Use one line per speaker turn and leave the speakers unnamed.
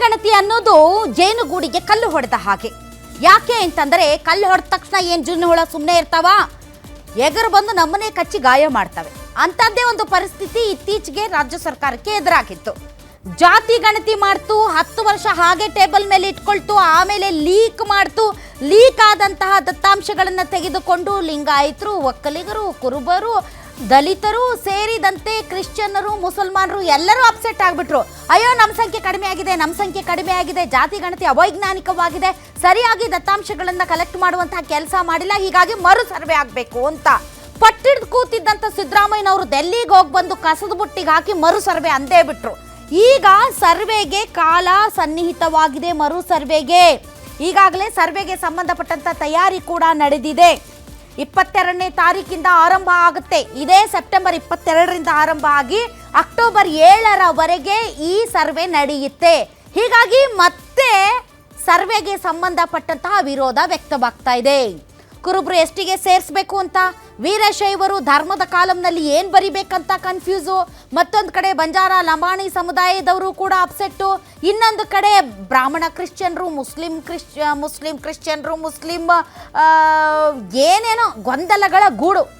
ಗಣತಿ ಅನ್ನೋದು ಜೇನುಗೂಡಿಗೆ ಕಲ್ಲು ಹೊಡೆದ ಹಾಗೆ. ಯಾಕೆ ಅಂತಂದ್ರೆ ಕಲ್ಲು ಹೊಡೆದ ತಕ್ಷಣ ಏನು ಜುನ್ನು ಹುಳ ಸುಮ್ಮನೆ ಇರ್ತಾವ, ಎಗರು ಬಂದು ನಮ್ಮನೆ ಕಚ್ಚಿ ಗಾಯ ಮಾಡ್ತವೆ. ಅಂಥದ್ದೇ ಒಂದು ಪರಿಸ್ಥಿತಿ ಇತ್ತೀಚೆಗೆ ರಾಜ್ಯ ಸರ್ಕಾರಕ್ಕೆ ಎದುರಾಗಿತ್ತು. ಜಾತಿ ಗಣತಿ ಮಾಡ್ತು, 10 ವರ್ಷ ಹಾಗೆ ಟೇಬಲ್ ಮೇಲೆ ಇಟ್ಕೊಳ್ತು, ಆಮೇಲೆ ಲೀಕ್ ಮಾಡ್ತು. ಲೀಕ್ ಆದಂತಹ ದತ್ತಾಂಶಗಳನ್ನು ತೆಗೆದುಕೊಂಡು ಲಿಂಗಾಯತರು, ಒಕ್ಕಲಿಗರು, ಕುರುಬರು, ದಲಿತರು ಸೇರಿದಂತೆ ಕ್ರಿಶ್ಚಿಯನ್ನರು, ಮುಸಲ್ಮಾನರು ಎಲ್ಲರೂ ಅಪ್ಸೆಟ್ ಆಗಿಬಿಟ್ರು. ಅಯ್ಯೋ, ನಮ್ಮ ಸಂಖ್ಯೆ ಕಡಿಮೆ ಆಗಿದೆ, ನಮ್ಮ ಸಂಖ್ಯೆ ಕಡಿಮೆ ಆಗಿದೆ, ಜಾತಿ ಗಣತಿ ಅವೈಜ್ಞಾನಿಕವಾಗಿದೆ, ಸರಿಯಾಗಿ ದತ್ತಾಂಶಗಳನ್ನು ಕಲೆಕ್ಟ್ ಮಾಡುವಂತಹ ಕೆಲಸ ಮಾಡಿಲ್ಲ, ಹೀಗಾಗಿ ಮರು ಸರ್ವೆ ಆಗಬೇಕು ಅಂತ ಪಟ್ಟಿಡ್ದು ಕೂತಿದ್ದಂಥ ಸಿದ್ದರಾಮಯ್ಯನವರು ಡೆಲ್ಲಿಗೆ ಹೋಗಿ ಬಂದು ಕಸದ ಬುಟ್ಟಿಗೆ ಹಾಕಿ ಮರು ಸರ್ವೆ ಅಂದೇ ಬಿಟ್ರು. ಈಗ ಸರ್ವೆಗೆ ಕಾಲ ಸನ್ನಿಹಿತವಾಗಿದೆ. ಮರು ಸರ್ವೆಗೆ ಈಗಾಗಲೇ ಸರ್ವೆಗೆ ಸಂಬಂಧಪಟ್ಟಂತ ತಯಾರಿ ಕೂಡ ನಡೆದಿದೆ. 22ನೇ ತಾರೀಕಿಂದ ಆರಂಭ ಆಗುತ್ತೆ. ಇದೇ ಸೆಪ್ಟೆಂಬರ್ 22ರಿಂದ ಆರಂಭ ಆಗಿ ಅಕ್ಟೋಬರ್ 7ರವರೆಗೆ ಈ ಸರ್ವೆ ನಡೆಯುತ್ತೆ. ಹೀಗಾಗಿ ಮತ್ತೆ ಸರ್ವೆಗೆ ಸಂಬಂಧಪಟ್ಟಂತಹ ವಿರೋಧ ವ್ಯಕ್ತವಾಗ್ತಾ ಇದೆ. ಕುರುಬರು ಎಷ್ಟಿಗೆ ಸೇರಿಸಬೇಕು ಅಂತ, ವೀರಶೈವರು ಧರ್ಮದ ಕಾಲಂನಲ್ಲಿ ಏನು ಬರಿಬೇಕಂತ ಕನ್ಫ್ಯೂಸು, ಮತ್ತೊಂದು ಕಡೆ ಬಂಜಾರ ಲಂಬಾಣಿ ಸಮುದಾಯದವರು ಕೂಡ ಅಪ್ಸೆಟ್ಟು, ಇನ್ನೊಂದು ಕಡೆ ಬ್ರಾಹ್ಮಣ ಕ್ರಿಶ್ಚಿಯನ್ರು, ಮುಸ್ಲಿಂ ಕ್ರಿಶ್ಚಿಯನ್ರು, ಮುಸ್ಲಿಂ ಏನೇನೋ ಗೊಂದಲಗಳ ಗೂಡು.